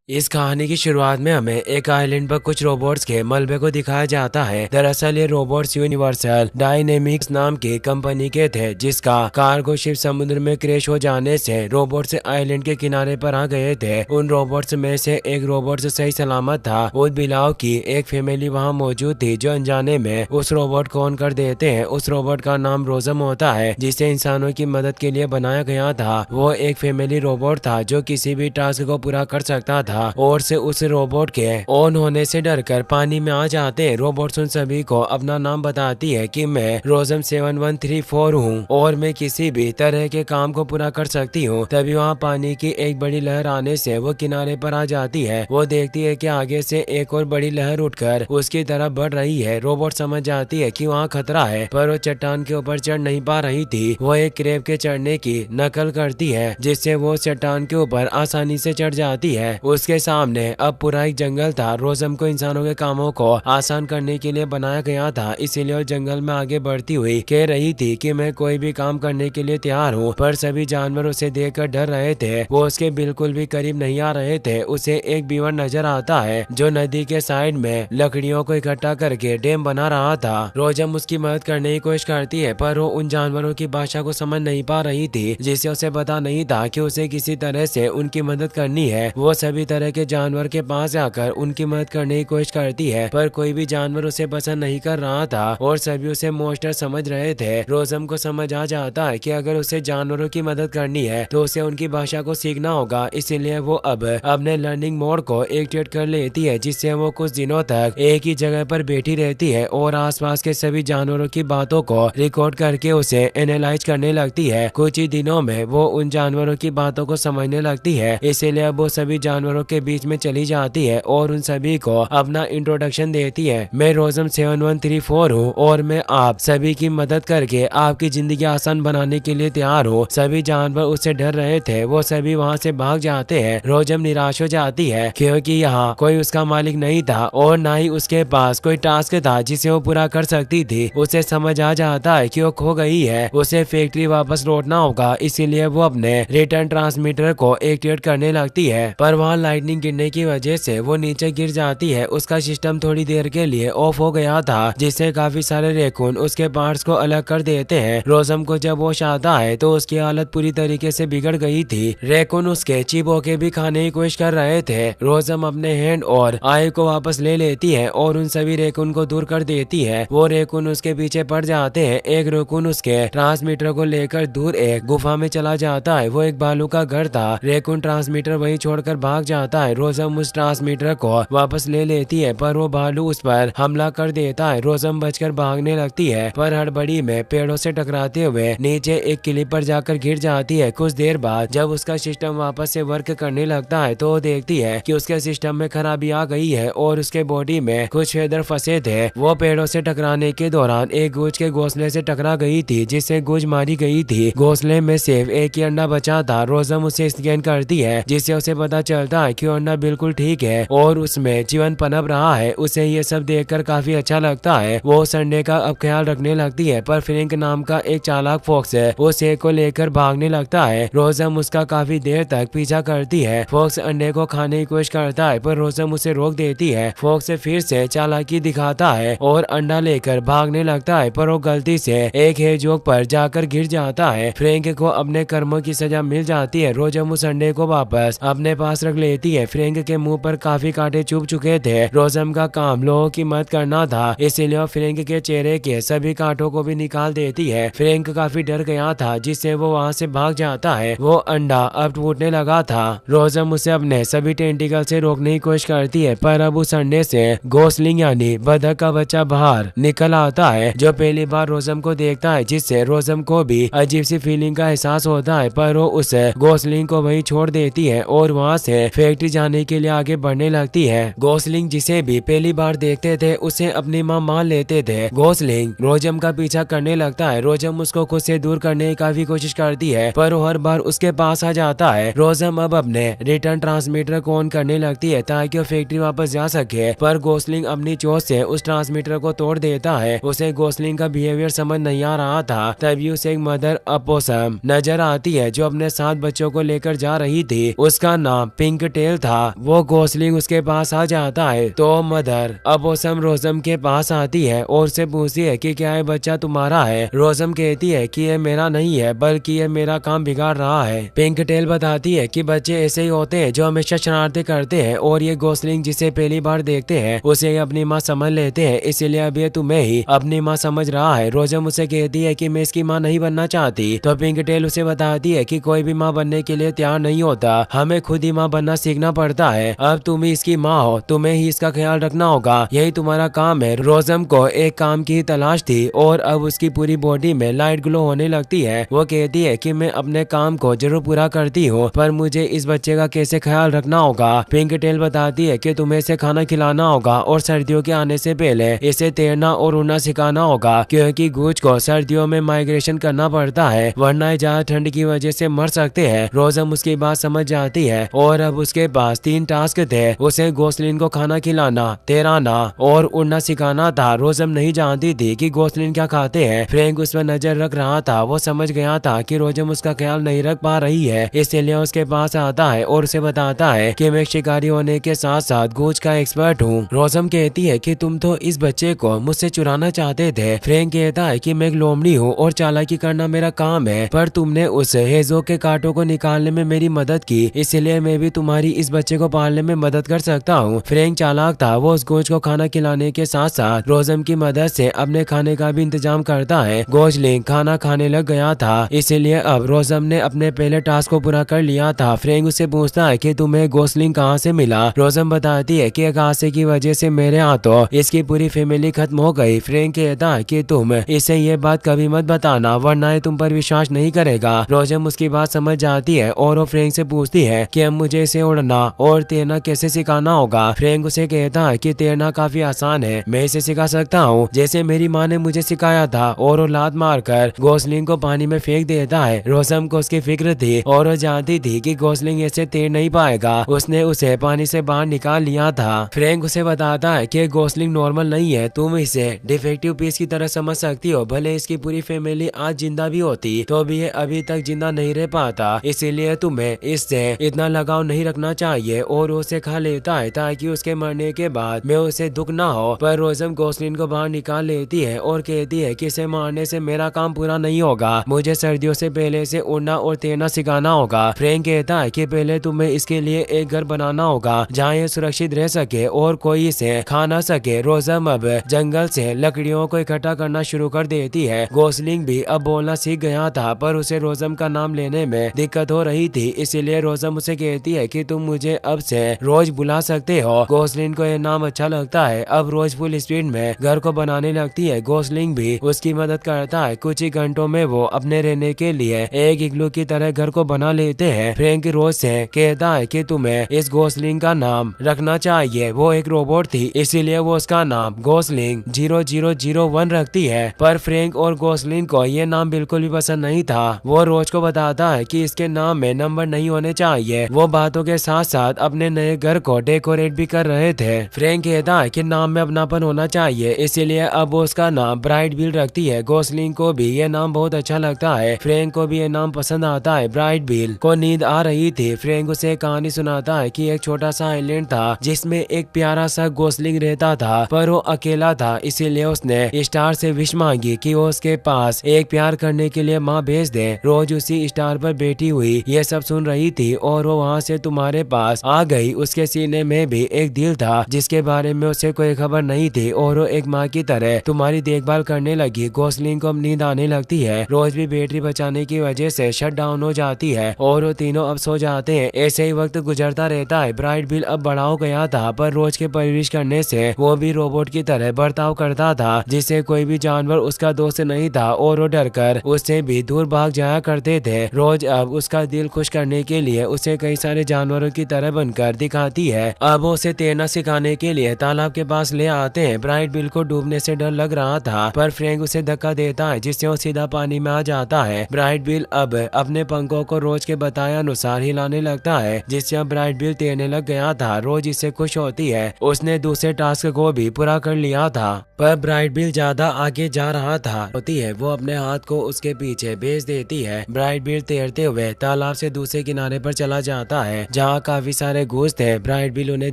इस कहानी की शुरुआत में हमें एक आइलैंड पर कुछ रोबोट्स के मलबे को दिखाया जाता है। दरअसल ये रोबोट्स यूनिवर्सल डायनेमिक्स नाम की कंपनी के थे, जिसका कार्गो शिप समुद्र में क्रैश हो जाने से रोबोट्स आइलैंड के किनारे पर आ गए थे। उन रोबोट्स में से एक रोबोट सही सलामत था। उस बिलाव की एक फैमिली वहाँ मौजूद थी, जो अनजाने में उस रोबोट को ऑन कर देते हैं। उस रोबोट का नाम रोजम होता है, जिसे इंसानों की मदद के लिए बनाया गया था। वो एक फैमिली रोबोट था जो किसी भी टास्क को पूरा कर सकता था और से उस रोबोट के ऑन होने से डरकर पानी में आ जाते हैं। रोबोट उन सभी को अपना नाम बताती है कि मैं रोजम 7134 हूँ और मैं किसी भी तरह के काम को पूरा कर सकती हूँ। तभी वहाँ पानी की एक बड़ी लहर आने से वो किनारे पर आ जाती है। वो देखती है कि आगे से एक और बड़ी लहर उठकर उसकी तरफ बढ़ रही है। रोबोट समझ जाती है कि वहाँ खतरा है, पर वो चट्टान के ऊपर चढ़ नहीं पा रही थी। वो एक क्रेब के चढ़ने की नकल करती है, जिससे वो चट्टान के ऊपर आसानी से चढ़ जाती है। उसके सामने अब पूरा एक जंगल था। रोजम को इंसानों के कामों को आसान करने के लिए बनाया गया था, इसीलिए वो जंगल में आगे बढ़ती हुई कह रही थी कि मैं कोई भी काम करने के लिए तैयार हूँ। पर सभी जानवर उसे देखकर डर रहे थे। वो उसके बिल्कुल भी करीब नहीं आ रहे थे। उसे एक बीवर नजर आता है जो नदी के साइड में लकड़ियों को इकट्ठा करके डैम बना रहा था। रोजम उसकी मदद करने की कोशिश करती है, पर वो उन जानवरों की भाषा को समझ नहीं पा रही थी, जिससे उसे पता नहीं था कि उसे किसी तरह से उनकी मदद करनी है। वो सभी तरह के जानवर के पास जाकर उनकी मदद करने की कोशिश करती है, पर कोई भी जानवर उसे पसंद नहीं कर रहा था और सभी उसे मॉन्स्टर समझ रहे थे। रोजम को समझ आ जाता है कि अगर उसे जानवरों की मदद करनी है तो उसे उनकी भाषा को सीखना होगा। इसीलिए वो अब अपने लर्निंग मोड को एक्टिवेट कर लेती है, जिससे वो कुछ दिनों तक एक ही जगह पर बैठी रहती है और आसपास के सभी जानवरों की बातों को रिकॉर्ड करके उसे एनालाइज करने लगती है। कुछ ही दिनों में वो उन जानवरों की बातों को समझने लगती है। इसीलिए वो सभी जानवरों के बीच में चली जाती है और उन सभी को अपना इंट्रोडक्शन देती है। मैं रोजम 7134 हूँ और मैं आप सभी की मदद करके आपकी जिंदगी आसान बनाने के लिए तैयार हूँ। सभी जानवर उससे डर रहे थे। वो सभी वहाँ से भाग जाते हैं। रोजम निराश हो जाती है क्योंकि यहाँ कोई उसका मालिक नहीं था और न ही उसके पास कोई टास्क था जिसे वो पूरा कर सकती थी। उसे समझ आ जाता है कि वो खो गई है। उसे फैक्ट्री वापस लौटना होगा, इसीलिए वो अपने रिटर्न ट्रांसमीटर को एक्टिवेट करने लगती है, पर वहाँ लाइटनिंग गिरने की वजह से वो नीचे गिर जाती है। उसका सिस्टम थोड़ी देर के लिए ऑफ हो गया था, जिससे काफी सारे रैकून उसके पार्ट्स को अलग कर देते हैं। रोजम को जब होश आता है तो उसकी हालत पूरी तरीके से बिगड़ गई थी। रैकून उसके चिबो के भी खाने की कोशिश कर रहे थे। रोजम अपने हैंड और आई को वापस ले लेती है और उन सभी रैकून को दूर कर देती है। वो रैकून उसके पीछे पड़ जाते हैं। एक रैकून उसके ट्रांसमीटर को लेकर दूर एक गुफा में चला जाता है। वो एक भालू का घर था। रैकून ट्रांसमीटर वहीं छोड़कर भाग जाता है। रोजम उस ट्रांसमीटर को वापस ले लेती है, पर वो भालू उस पर हमला कर देता है। रोजम बचकर भागने लगती है, पर हड़बड़ी में पेड़ों से टकराते हुए नीचे एक किले पर जाकर गिर जाती है। कुछ देर बाद जब उसका सिस्टम वापस से वर्क करने लगता है तो वो देखती है कि उसके सिस्टम में खराबी आ गई है और उसके बॉडी में कुछ फेदर फंसे थे। वो पेड़ों से टकराने के दौरान एक गूंज के घोंसले से टकरा गई थी, जिससे गूंज मारी गई थी। घोंसले में सिर्फ एक ही अंडा बचा था। रोजम उसे स्कैन करती है, जिससे उसे पता चलता है कि अंडा बिल्कुल ठीक है और उसमें जीवन पनप रहा है। उसे ये सब देखकर काफी अच्छा लगता है। वो उस अंडे का अब ख्याल रखने लगती है, पर फ्रैंक नाम का एक चालाक फॉक्स उस एक को लेकर भागने लगता है। रोजम उसका काफी देर तक पीछा करती है। फॉक्स अंडे को खाने की कोशिश करता है, पर रोजम उसे रोक देती है। फॉक्स फिर से चालाकी दिखाता है और अंडा लेकर भागने लगता है, पर वो गलती से एक हेजहॉग पर जाकर गिर जाता है। फ्रैंक को अपने कर्मों की सजा मिल जाती है। रोजम उस अंडे को वापस अपने पास रख लेती है। फ्रैंक के मुंह पर काफी कांटे चुभ चुके थे। रोजम का काम लोगों की मदद करना था, इसीलिए वो फ्रैंक के चेहरे के सभी कांटों को भी निकाल देती है। फ्रैंक काफी डर गया था, जिससे वो वहाँ से भाग जाता है। वो अंडा अब टूटने लगा था। रोजम उसे अपने सभी टेंटिकल से रोकने की कोशिश करती है, पर अब उस अंडे से गोसलिंग यानी बतख का बच्चा बाहर निकल आता है, जो पहली बार रोजम को देखता है, जिससे रोजम को भी अजीब सी फीलिंग का एहसास होता है। पर वो उस गोसलिंग को वहीं छोड़ देती है और वहाँ से फैक्ट्री जाने के लिए आगे बढ़ने लगती है। गोसलिंग जिसे भी पहली बार देखते थे उसे अपनी माँ मान लेते थे। गोसलिंग रोजम का पीछा करने लगता है। रोजम उसको खुद से दूर करने का भी कोशिश करती है पर वो हर बार उसके पास आ जाता है। रोजम अब अपने रिटर्न ट्रांसमीटर को ऑन करने लगती है ताकि वो फैक्ट्री वापस जा सके पर गोसलिंग अपनी चोट से उस ट्रांसमीटर को तोड़ देता है। उसे गोसलिंग का बिहेवियर समझ नहीं आ रहा था। तभी उसे एक मदर अपोसम नजर आती है जो अपने 7 बच्चों को लेकर जा रही थी। उसका नाम पिंक टेल था। वो गोसलिंग उसके पास आ जाता है तो मदर अपोसम रोजम के पास आती है और उससे पूछती है कि क्या ये बच्चा तुम्हारा है। रोजम कहती है कि ये मेरा नहीं है बल्कि ये मेरा काम बिगाड़ रहा है। पिंक टेल बताती है कि बच्चे ऐसे ही होते हैं जो हमेशा शरारतें करते हैं और ये गोसलिंग जिसे पहली बार देखते हैं उसे अपनी माँ समझ लेते हैं, इसीलिए अब ये तुम्हें ही अपनी माँ समझ रहा है। रोजम उसे कहती है कि मैं इसकी माँ नहीं बनना चाहती तो पिंक टेल उसे बताती है कि कोई भी माँ बनने के लिए तैयार नहीं होता, हमें खुद ही माँ बनना सीखना पड़ता है। अब तुम ही इसकी माँ हो, तुम्हें ही इसका ख्याल रखना होगा, यही तुम्हारा काम है। रोजम को एक काम की तलाश थी और अब उसकी पूरी बॉडी में लाइट ग्लो होने लगती है। वो कहती है कि मैं अपने काम को जरूर पूरा करती हूँ पर मुझे इस बच्चे का कैसे ख्याल रखना होगा। पिंक टेल बताती है कि तुम्हें इसे खाना खिलाना होगा और सर्दियों के आने से पहले इसे तैरना और उड़ना सिखाना होगा क्योंकि गूंज को सर्दियों में माइग्रेशन करना पड़ता है वरना ज्यादा ठंड की वजह से मर सकते हैं। रोजम उसकी बात समझ जाती है और अब उसके पास 3 टास्क थे। उसे गोसलिन को खाना खिलाना, तैराना और उड़ना सिखाना था। रोजम नहीं जानती थी कि गोसलिन क्या खाते हैं। फ्रैंक उस पर नजर रख रहा था। वो समझ गया था कि रोजम उसका ख्याल नहीं रख पा रही है, इसलिए उसके पास आता है और उसे बताता है कि मैं शिकारी होने के साथ साथ गूंज का एक्सपर्ट हूँ। रोजम कहती है कि तुम तो इस बच्चे को मुझसे चुराना चाहते थे। फ्रैंक कहता है कि मैं एक लोमड़ी हूँ और चालाकी करना मेरा काम है पर तुमने उस हेजो के कांटों को निकालने में मेरी मदद की, इसलिए मैं भी तुम्हारी इस बच्चे को पालने में मदद कर सकता हूँ। फ्रैंक चालाक था। वो उस गूंज को खाना खिलाने के साथ साथ रोजम की मदद से अपने खाने का भी इंतजाम करता है। गोसलिंग खाना खाने लग गया था इसलिए अब रोजम ने अपने पहले टास्क को पूरा कर लिया था। फ्रैंक उससे पूछता है कि तुम्हें गोसलिंग कहाँ से मिला। रोजम बताती है कि एक हादसे की वजह से मेरे हाथों इसकी पूरी फैमिली खत्म हो गई। फ्रैंक कहता है कि तुम इसे ये बात कभी मत बताना वरना तुम पर विश्वास नहीं करेगा। रोजम उसकी बात समझ जाती है और वो फ्रैंक से पूछती है कि अब मुझे इसे उड़ना और तैरना कैसे सिखाना होगा। फ्रैंक उसे कहता है कि तैरना काफी आसान है, मैं इसे सिखा सकता हूँ जैसे मेरी माँ ने मुझे सिखाया था और वो लात मारकर गोसलिंग को पानी में फेंक देता है। रोजम को उसकी फिक्र थी और वो जानती थी कि गोसलिंग ऐसे तैर नहीं पाएगा। उसने उसे पानी से बाहर निकाल लिया था। फ्रैंक उसे बताता है कि गोसलिंग नॉर्मल नहीं है, तुम इसे डिफेक्टिव पीस की तरह समझ सकती हो। भले इसकी पूरी फैमिली आज जिंदा भी होती तो भी ये अभी तक जिंदा नहीं रह पाता, इसीलिए तुम्हें इससे इतना लगाव नहीं रखना चाहिए और उसे खा लेता है ताकि उसके मरने के बाद में उसे दुख ना हो। पर रोजम गोसलिन को बाहर निकाल लेती है और कहती है कि इसे मारने से मेरा काम पूरा नहीं होगा, मुझे सर्दियों से पहले से उड़ना और तैरना सिखाना होगा। फ्रैंक कहता है कि पहले तुम्हें इसके लिए एक घर बनाना होगा जहाँ ये सुरक्षित रह सके और कोई इसे खा ना सके। रोजम अब जंगल से लकड़ियों को इकट्ठा करना शुरू कर देती है। गोसलिंग भी अब बोलना सीख गया था पर उसे रोजम का नाम लेने में दिक्कत हो रही थी, इसीलिए रोजम उसे कहती है कि तुम मुझे अब से रोज बुला सकते हो। गोसलिंग को यह नाम अच्छा लगता है। अब रोज फुल स्पीड में घर को बनाने लगती है। गोसलिंग भी उसकी मदद करता है। कुछ ही घंटों में वो अपने रहने के लिए एक इग्लू की तरह घर को बना लेते हैं। फ्रैंक रोज से कहता है कि तुम्हें इस गोसलिंग का नाम रखना चाहिए, वो एक रोबोट थी इसीलिए वो उसका नाम गोसलिंग 0001 रखती है। पर फ्रैंक और गोसलिंग को ये नाम बिल्कुल भी पसंद नहीं था। वो रोज को बताता है कि इसके नाम में नंबर नहीं होने चाहिए। वो बातों के साथ साथ अपने नए घर को डेकोरेट भी कर रहे थे। फ्रैंक कहता है कि नाम में अपनापन होना चाहिए, इसीलिए अब वो उसका नाम ब्राइट बिल रखती है। गोसलिंग को भी ये नाम बहुत अच्छा लगता है। फ्रैंक को भी ये नाम पसंद आता है। ब्राइट बिल को नींद आ रही थी। फ्रैंक उसे कहानी सुनाता है कि एक छोटा सा आइलैंड था जिसमें एक प्यारा सा गोसलिंग रहता था पर वो अकेला था, इसीलिए उसने स्टार से विश मांगी कि वो उसके पास एक प्यार करने के लिए माँ भेज दे। रोज उसी स्टार पर बैठी हुई ये सब सुन रही थी और वो वहाँ से तुम्हारे पास आ गई। उसके सीने में भी एक दिल था जिसके बारे में उसे कोई खबर नहीं थी और वो एक माँ की तरह तुम्हारी देखभाल करने लगी। गोसलिंग को अब नींद आने लगती है। रोज भी बैटरी बचाने की वजह से शट डाउन हो जाती है और वो तीनों अब सो जाते हैं। ऐसे ही वक्त गुजरता रहता है। ब्राइट बिल अब बड़ा हो गया था पर रोज के परवरिश करने से वो भी रोबोट की तरह बर्ताव करता था जिससे कोई भी जानवर उसका दोस्त नहीं था और वो डरकर उससे भी दूर भाग जाया करते थे। रोज अब उसका दिल खुश करने के लिए उसे कई सारे जानवर जानवरों की तरह बनकर दिखाती है। अब उसे तैरना सिखाने के लिए तालाब के पास ले आते हैं। ब्राइट बिल को डूबने से डर लग रहा था, पर फ्रैंक उसे धक्का देता है जिससे वो सीधा पानी में आ जाता है। ब्राइट बिल अब अपने पंखों को रोज के बताए अनुसार हिलाने लगता है, जिससे अब ब्राइट बिल तैरने लग गया था। रोज इससे खुश होती है, उसने दूसरे टास्क को भी पूरा कर लिया था, पर ब्राइट बिल ज्यादा आगे जा रहा था। होती है वो अपने हाथ को उसके पीछे भेज देती है। ब्राइट बिल तैरते हुए तालाब से दूसरे किनारे पर चला जाता है, जहाँ काफी सारे गूंज थे। ब्राइट बिल उन्हें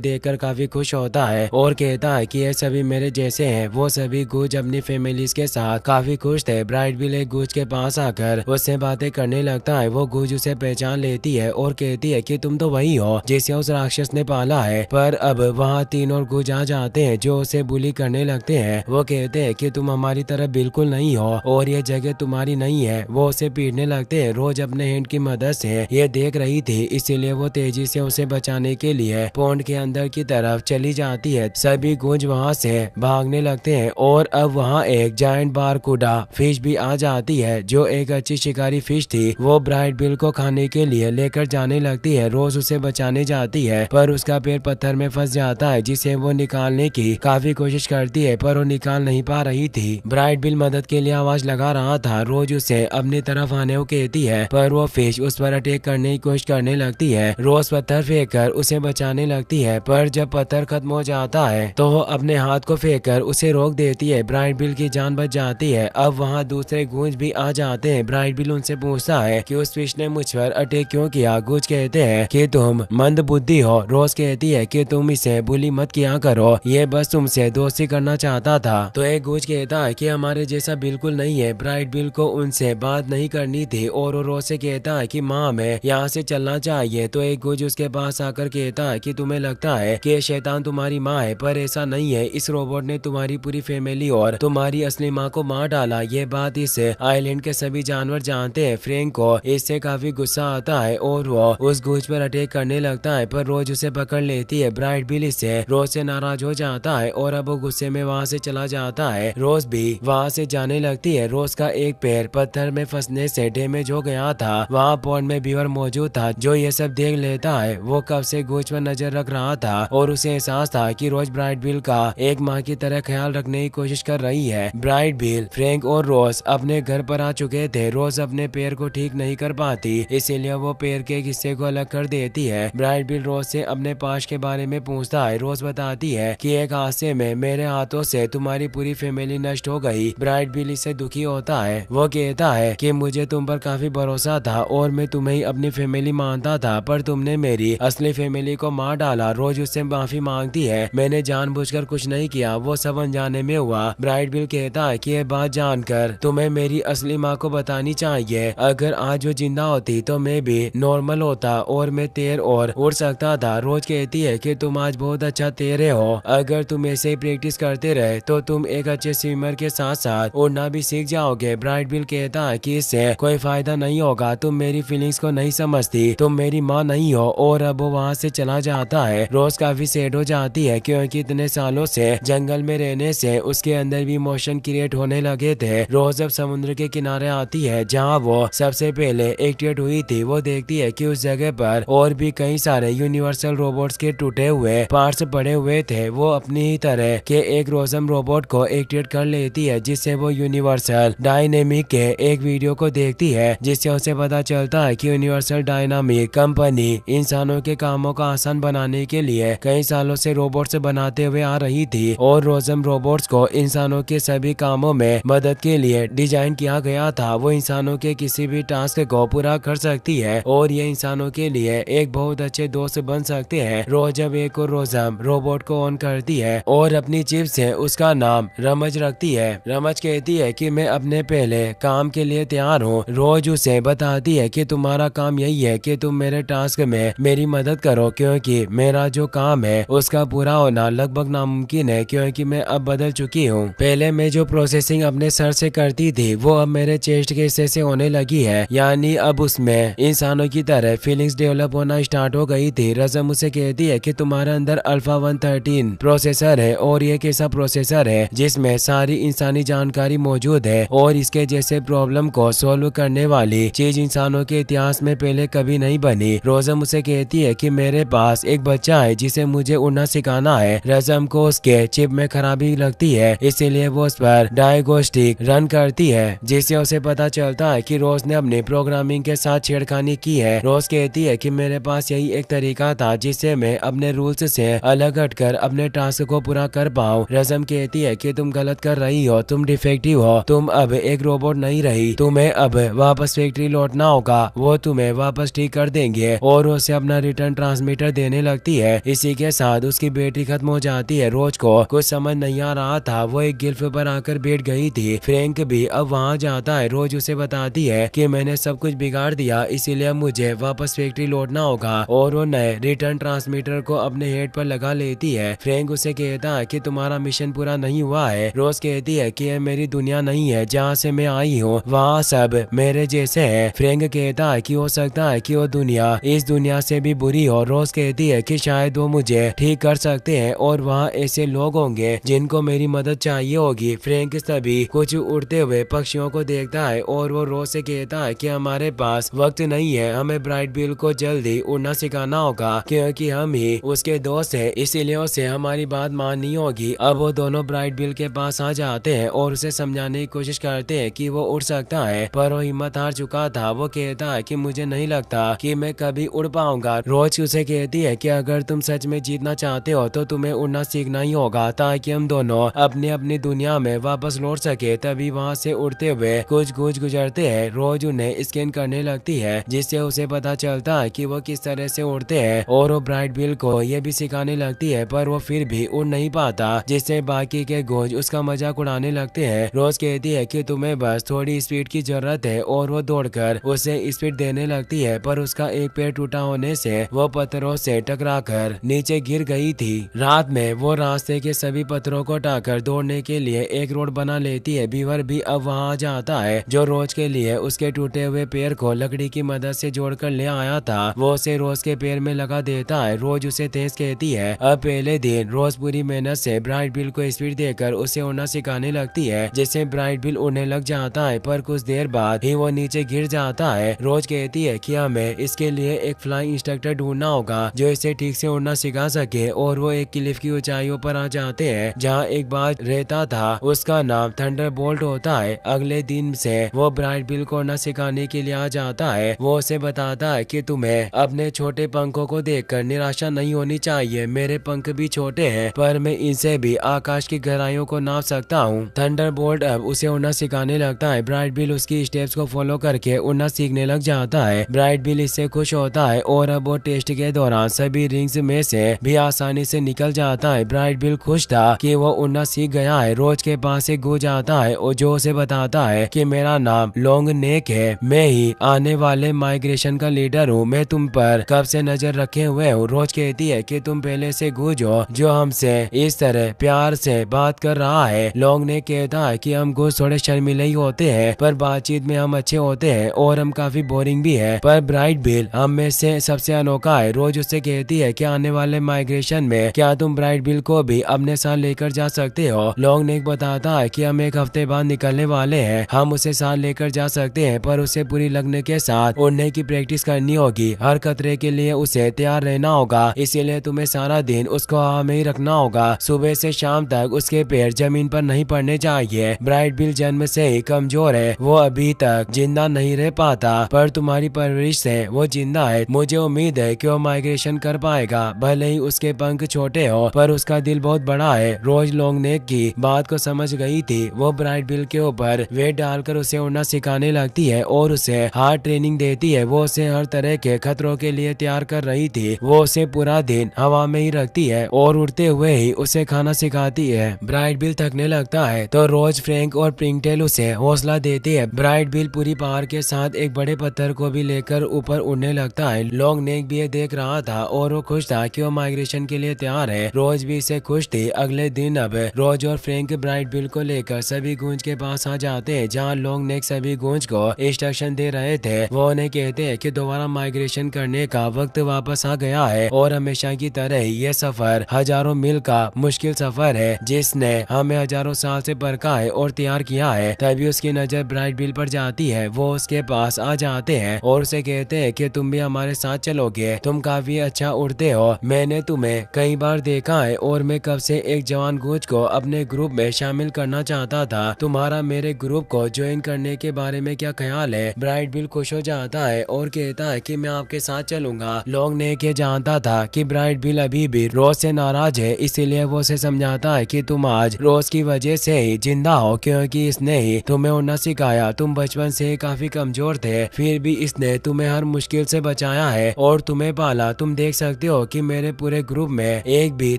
देखकर काफी खुश होता है और कहता है कि ये सभी मेरे जैसे हैं। वो सभी गूंज अपनी फैमिलीज के साथ काफी खुश थे। ब्राइट बिल एक गूंज के पास आकर उससे बातें करने लगता है। वो गूंज उसे पहचान लेती है और कहती है कि तुम तो वही हो जिसे उस राक्षस ने पाला है। पर अब वहाँ 3 और गूंज आ जाते हैं जो उसे बुली करने लगते हैं। वो कहते हैं कि तुम हमारी तरह बिल्कुल नहीं हो और ये जगह तुम्हारी नहीं है। वो उसे पीटने लगते हैं। रोज अपने हैंड की मदद से ये देख रही थी, इसीलिए वो तेजी से उसे बचाने के लिए पॉन्ड के अंदर की तरफ चली जाती है। सभी गूंज वहाँ से भागने लगते हैं और अब वहाँ एक जायंट बारकूडा फिश भी आ जाती है, जो एक अच्छी शिकारी फिश थी। वो ब्राइट बिल को खाने के लिए लेकर जाने लगती है। रोज उसे बचाने जाती है, पर उसका पैर पत्थर में फंस जाता है, जिसे वो निकालने की काफी कोशिश करती है, पर वो निकाल नहीं पा रही थी। ब्राइट बिल मदद के लिए आवाज लगा रहा था। रोज उसे अपनी तरफ आने को कहती है, पर वो फिश उस पर अटैक करने की कोशिश करने लगती है। रोज पत्थर फेंक कर उसे बचाने लगती है, पर जब पत्थर खत्म हो जाता है तो वो अपने हाथ को फेंक कर उसे रोक देती है। ब्राइट बिल की जान बच जाती है। अब वहाँ दूसरे गूंज भी आ जाते हैं। ब्राइट बिल उनसे पूछता है कि उस फिश ने मुझ पर अटैक क्यों किया। गूंज कहते हैं कि तुम मंद बुद्धि हो। रोज कहती है कि तुम इसे बुली मत किया करो, ये बस तुमसे दोस्ती करना चाहता था। तो एक गूंज कहता है कि हमारे जैसा बिल्कुल नहीं है। ब्राइट बिल को उनसे बात नहीं करनी थी और वो रोज से कहता है कि माँ हमें यहाँ से चलना चाहिए। तो एक गूंज उसके पास आकर कहता है कि तुम्हें लगता है कि ये शैतान तुम्हारी माँ है, पर ऐसा नहीं है। इस रोबोट ने तुम्हारी पूरी फैमिली और तुम्हारी असली माँ को मार डाला। ये बात इस आइलैंड के सभी जानवर जानते हैं। फ्रैंक को इससे काफी गुस्सा आता है और वो उस गूंज पर अटैक करने लगता है, पर रोज उसे पकड़ लेती है। ब्राइट बिल इससे रोज से नाराज हो जाता है और अब वो गुस्से में वहाँ से चला जाता है। रोज भी वहाँ से जाने लगती है। रोज का एक पैर पत्थर में फंसने से डैमेज हो गया था। वहाँ पॉन्ड में बीवर मौजूद था, जो ये सब देख लेता है। वो कब से गूंज पर नजर रख रहा था और उसे एहसास था कि रोज ब्राइट बिल का एक माँ की तरह ख्याल रखने की कोशिश कर रही है। ब्राइट बिल, फ्रैंक और रोज अपने घर पर आ चुके थे। रोज अपने पैर को ठीक नहीं कर पाती, इसीलिए वो पैर के हिस्से को अलग कर देती है। ब्राइट बिल रोज से अपने पास्ट के बारे में पूछता है। रोज बताती है कि एक हादसे में मेरे हाथों से तुम्हारी पूरी फैमिली नष्ट हो गई। ब्राइट बिल इससे दुखी होता है। वो कहता है कि मुझे तुम पर काफी भरोसा था और मैं तुम्हें ही अपनी फैमिली मानता था, पर तुमने मेरी असली फैमिली को मार डाला। रोज उससे माफी मांगती है। मैंने जानबूझकर कुछ नहीं किया, वो सब अनजाने में हुआ। ब्राइट बिल कहता है कि ये बात जानकर तुम्हें मेरी असली माँ को बतानी चाहिए। अगर आज वो जिंदा होती तो मैं भी नॉर्मल होता और मैं तैर और उड़ सकता था। रोज कहती है कि तुम आज बहुत अच्छा तैरे हो। अगर तुम ऐसे ही प्रैक्टिस करते रहे तो तुम एक अच्छे स्विमर के साथ साथ उड़ना भी सीख जाओगे। ब्राइट बिल कहता है कि इससे कोई फायदा नहीं होगा, तुम मेरी फीलिंग्स को नहीं समझती, तुम मेरी माँ नहीं हो। और अब वो वहाँ से चला जाता है। रोज काफी सैड हो जाती है क्योंकि इतने सालों से जंगल में रहने से उसके अंदर भी इमोशन क्रिएट होने लगे थे। रोज अब समुद्र के किनारे आती है जहाँ वो सबसे पहले एक्टिवेट हुई थी। वो देखती है कि उस जगह पर और भी कई सारे यूनिवर्सल रोबोट्स के टूटे हुए पार्ट्स पड़े हुए थे। वो अपनी ही तरह के एक रोजम रोबोट को एक्टिवेट कर लेती है, जिससे वो यूनिवर्सल डायनेमिक के एक वीडियो को देखती है, जिससे उसे पता चलता है कि यूनिवर्सल डायनामिक कंपनी इंसानों के कामों को आसान बनाने के लिए कई सालों से रोबोट्स बनाते हुए आ रही थी और रोजम रोबोट्स को इंसानों के सभी कामों में मदद के लिए डिजाइन किया गया था। वो इंसानों के किसी भी टास्क को पूरा कर सकती है और ये इंसानों के लिए एक बहुत अच्छे दोस्त बन सकते हैं। रोज जब एक और रोजम रोबोट को ऑन करती है और अपनी चिप से उसका नाम रमज रखती है। रमज कहती है कि मैं अपने पहले काम के लिए तैयार हूँ। रोज उसे बताती है कि तुम्हारा काम यही है कि तुम मेरे टास्क में मेरी मदद करो, क्योंकि मेरा जो काम है उसका पूरा होना लगभग नामुमकिन है, क्योंकि मैं अब बदल चुकी हूँ। पहले मैं जो प्रोसेसिंग अपने सर से करती थी वो अब मेरे चेस्ट के हिस्से से होने लगी है, यानी अब उसमें इंसानों की तरह फीलिंग्स डेवलप होना स्टार्ट हो गई थी। रजम उसे कहती है कि तुम्हारे अंदर अल्फा 113 प्रोसेसर है और ये कैसा प्रोसेसर है जिसमें सारी इंसानी जानकारी मौजूद है और इसके जैसे प्रॉब्लम को सॉल्व करने वाली चीज इंसानों के इतिहास में पहले कभी नहीं बनी। रोजम उसे कहती है कि मेरे पास एक बच्चा है जिसे मुझे उड़ना सिखाना है। रज़म को उसके चिप में खराबी लगती है, इसीलिए वो उस पर डायग्नोस्टिक रन करती है, जिससे उसे पता चलता है कि रोज ने अपनी प्रोग्रामिंग के साथ छेड़खानी की है। रोज कहती है कि मेरे पास यही एक तरीका था जिससे मैं अपने रूल्स से अलग हटकर अपने टास्क को पूरा कर पाऊँ। रज़म कहती है कि तुम गलत कर रही हो, तुम डिफेक्टिव हो, तुम अब एक रोबोट नहीं रही, तुम्हें अब वापस फैक्ट्री लौटना होगा, वो तुम्हें वापस ठीक कर देंगे। और उसे अपना रिटर्न ट्रांसमीटर देने लगती है। इसी के साथ उसकी बैटरी खत्म हो जाती है। रोज को कुछ समझ नहीं आ रहा था, वो एक गिल्फ पर आकर बैठ गई थी। फ्रैंक भी अब वहाँ जाता है। रोज उसे बताती है कि मैंने सब कुछ बिगाड़ दिया, इसीलिए मुझे वापस फैक्ट्री लौटना होगा, और वो नए रिटर्न ट्रांसमीटर को अपने हेड पर लगा लेती है। फ्रैंक उसे कहता है कि तुम्हारा मिशन पूरा नहीं हुआ है। रोज कहती है कि यह मेरी दुनिया नहीं है, जहाँ से मैं आई हूँ वहाँ सब मेरे जैसे है। फ्रैंक कहता है कि हो सकता है कि वो दुनिया इस दुनिया से भी बुरी हो। रोज कहती है कि शायद वो मुझे ठीक कर सकते हैं और वहाँ ऐसे लोग होंगे जिनको मेरी मदद चाहिए होगी। फ्रैंक सभी कुछ उड़ते हुए पक्षियों को देखता है और वो रोज से कहता है कि हमारे पास वक्त नहीं है, हमें ब्राइट बिल को जल्दी उड़ना सिखाना होगा क्योंकि हम ही उसके दोस्त हैं, इसीलिए उसे हमारी बात माननी होगी। अब वो दोनों ब्राइट बिल के पास आ जाते हैं और उसे समझाने की कोशिश करते हैं कि वो उड़ सकता है, पर वो हिम्मत हार चुका था। वो कहता है कि मुझे नहीं लगता कि मैं कभी उड़ पाऊंगा। रोज उसे कहती है कि अगर तुम सच में जीतना चाहते हो तो तुम्हें उड़ना सीखना ही होगा, ताकि हम दोनों अपनी अपनी दुनिया में वापस लौट सके। तभी वहाँ से उड़ते हुए कुछ गुजरते हैं। रोज उन्हें स्कैन करने लगती है, जिससे उसे पता चलता है कि वो किस तरह से उड़ते हैं, और वो ब्राइट बिल को ये भी सिखाने लगती है, पर वो फिर भी उड़ नहीं पाता, जिससे बाकी के गोज उसका मजाक उड़ाने लगते हैं। रोज कहती है कि तुम्हें बस थोड़ी स्पीड की जरूरत है, और वो दौड़कर उसे स्पीड देने लगती है, पर उसका एक पैर टूटा होने से वो पत्थरों से टकराकर नीचे गिर गई थी। रात में वो रास्ते के सभी पत्थरों को हटाकर दौड़ने के लिए एक रोड बना लेती है। बीवर भी अब वहाँ जाता है, जो रोज के लिए उसके टूटे हुए पैर को लकड़ी की मदद से जोड़कर ले आया था। वो उसे रोज के पैर में लगा देता है। रोज उसे तेज कहती है। अब पहले दिन रोज पूरी मेहनत से ब्राइट बिल को स्पीड देकर उसे उड़ना सिखाने लगती है, जिससे ब्राइट बिल उड़ने लग जाता है, पर कुछ देर बाद ही वो नीचे गिर जाता है। रोज कहती है कि हमें इसके लिए एक फ्लाइंग इंस्ट्रक्टर ढूंढना होगा जो इसे ठीक से उड़ना सिखा सके, और वो एक क्लिफ की ऊंचाइयों पर आ जाते हैं जहाँ एक बार रहता था, उसका नाम थंडरबोल्ट होता है। अगले दिन से वो ब्राइट बिल को उड़ना सिखाने के लिए आ जाता है। वो उसे बताता है कि तुम्हें अपने छोटे पंखों को देखकर निराशा नहीं होनी चाहिए, मेरे पंख भी छोटे हैं पर मैं इनसे भी आकाश की गहराइयों को नाप सकता हूँ। थंडरबोल्ट अब उसे उड़ना सिखाने लगता है। ब्राइट बिल उसकी स्टेप्स को फॉलो करके उड़ना सीखने लग जाता है। ब्राइट बिल इससे खुश होता है और अब वो टेस्ट के दौरान सभी रिंग्स में से भी आसानी से निकल जाता है। ब्राइट बिल खुश था कि वो उड़ना सीख गया है। रोज के पास से गूंज आता है और जो उसे बताता है कि मेरा नाम लॉन्ग नेक है, मैं ही आने वाले माइग्रेशन का लीडर हूँ, मैं तुम पर कब से नजर रखे हुए हूँ। रोज कहती है कि तुम पहले से गूंज हो जो हमसे इस तरह प्यार से बात कर रहा है। लॉन्ग नेक कहता है कि हम गूंज थोड़े शर्मीले ही होते हैं, पर बातचीत में हम अच्छे होते हैं और हम काफी बोरिंग भी है, पर ब्राइट बिल हम में से सबसे अनोखा है। रोज उससे कहती है कि आने वाले माइग्रेशन में क्या तुम ब्राइट बिल को भी अपने साथ लेकर जा सकते हो। लॉन्ग नेक बताता है कि हम एक हफ्ते बाद निकलने वाले हैं, हम उसे साथ लेकर जा सकते हैं, पर उसे पूरी लगन के साथ उड़ने की प्रैक्टिस करनी होगी। हर खतरे के लिए उसे तैयार रहना होगा, इसीलिए तुम्हें सारा दिन उसको हवा में ही रखना होगा। सुबह से शाम तक उसके पैर जमीन पर नहीं पड़ने चाहिए। ब्राइट बिल जन्म से ही कमजोर है, वो अभी तक जिंदा नहीं रह पाता, पर तुम्हारी परवरिश से वो जिंदा है। मुझे उम्मीद है कि वो माइग्रेशन कर पाएगा, भले ही उसके पंख छोटे हो पर उसका दिल बहुत बड़ा है। रोज लॉन्ग नेक की बात को समझ गई थी। वो ब्राइट बिल के ऊपर वेट डालकर उसे उड़ना सिखाने लगती है और उसे हार्ड ट्रेनिंग देती है। वो उसे हर तरह के खतरों के लिए तैयार कर रही थी। वो उसे पूरा दिन हवा में ही रखती है और उड़ते हुए ही उसे खाना सिखाती है। ब्राइट बिल थकने लगता है तो रोज, फ्रैंक और प्रिंगटेल उसे हौसला देती है। ब्राइट बिल पूरी पावर के साथ एक बड़े पत्थर को भी लेकर ऊपर उड़ने लगता है। लॉन्ग नेक भी ये देख रहा था और वो खुश था कि वो माइग्रेशन के लिए तैयार है। रोज भी इसे खुश थी। अगले दिन अब रोज और फ्रैंक ब्राइट बिल को लेकर सभी गूंज के पास आ जाते हैं, जहाँ लॉन्ग नेक सभी गूंज को इंस्ट्रक्शन दे रहे थे। वो उन्हें कहते हैं कि दोबारा माइग्रेशन करने का वक्त वापस आ गया है और हमेशा की तरह ये सफर हजारों मील का मुश्किल सफर है, जिसने हमें हजारों साल से परखा है और तैयार किया है। तभी उसकी नजर ब्राइट बिल पर जाती है। वो उसके पास आ जाते हैं और उसे कहते हैं कि तुम भी हमारे साथ चलोगे, तुम काफी अच्छा उड़ते हो, मैंने तुम्हें कई बार देखा है और मैं कब से एक जवान कोच को अपने ग्रुप में शामिल करना चाहता था, तुम्हारा मेरे ग्रुप को ज्वाइन करने के बारे में क्या ख्याल है। ब्राइट बिल खुश हो जाता है और कहता है कि मैं आपके साथ चलूंगा। लॉन्ग नेक ये जानता था कि ब्राइट बिल अभी भी रोज से नाराज है, इसीलिए वो उसे समझाता है कि तुम आज रोज की वजह से ही जिंदा हो, क्योंकि इसने ही तुम्हें उड़ना सिखाया। तुम बचपन से काफी कमजोर थे, फिर भी इसने तुम्हें हर मुश्किल से बचाया है और तुम्हें पाला। तुम देख सकते हो कि मेरे पूरे ग्रुप में एक भी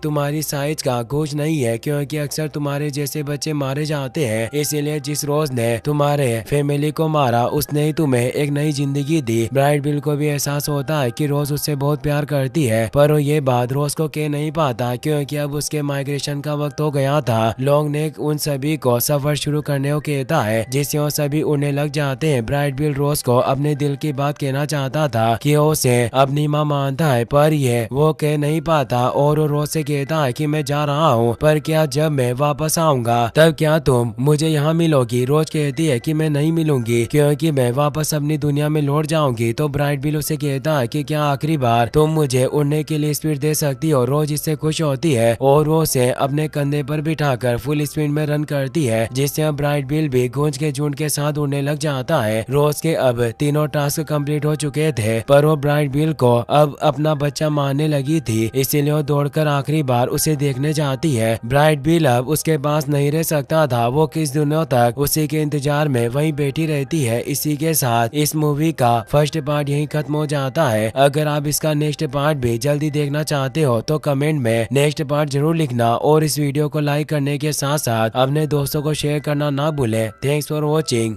तुम्हारी साइज का कोच नहीं है, क्योंकि अक्सर तुम्हारे जैसे बच्चे मारे जाते हैं। इसीलिए जिस रोज ने तुम्हारे फैमिली को मारा उसने ही तुम्हें एक नई जिंदगी दी। ब्राइट बिल को भी एहसास होता है कि रोज उससे बहुत प्यार करती है, पर वो ये बात रोज को कह नहीं पाता क्योंकि अब उसके माइग्रेशन का वक्त हो गया था। लॉन्ग नेक उन सभी को सफर शुरू करने को कहता है, जिससे वो सभी उड़ने लग जाते हैं। ब्राइट बिल रोज को अपने दिल की बात कहना चाहता था कि वो उसे अपनी माँ मानता है, पर ये वो कह नहीं पाता और वो रोज से कहता है कि मैं जा रहा हूँ, पर क्या जब मैं वापस आऊंगा तब क्या तुम मुझे यहाँ मिलोगी। रोज कहती है कि मैं नहीं मिलूंगी क्योंकि मैं वापस अपनी दुनिया में लौट जाऊंगी। तो ब्राइट बिल उसे कहता है कि क्या आखिरी बार तुम मुझे उड़ने के लिए स्पीड दे सकती हो। रोज इससे खुश होती है और वो उसे अपने कंधे पर बिठाकर फुल स्पीड में रन करती है, जिससे अब ब्राइट बिल भी गूंज के झुंड के साथ उड़ने लग जाता है। रोज के अब तीनों टास्क कंप्लीट हो चुके थे, पर वो ब्राइट बिल को अब अपना बच्चा मानने लगी थी, इसीलिए वो दौड़कर आखिरी बार उसे देखने जाती है। ब्राइट बिल अब उसके पास नहीं रह सकता था, वो किस दिनों तक उसी के इंतजार में वहीं बैठी रहती है। इसी के साथ इस मूवी का फर्स्ट पार्ट यहीं खत्म हो जाता है। अगर आप इसका नेक्स्ट पार्ट भी जल्दी देखना चाहते हो तो कमेंट में नेक्स्ट पार्ट जरूर लिखना और इस वीडियो को लाइक करने के साथ साथ अपने दोस्तों को शेयर करना ना भूलें। Thanks for watching.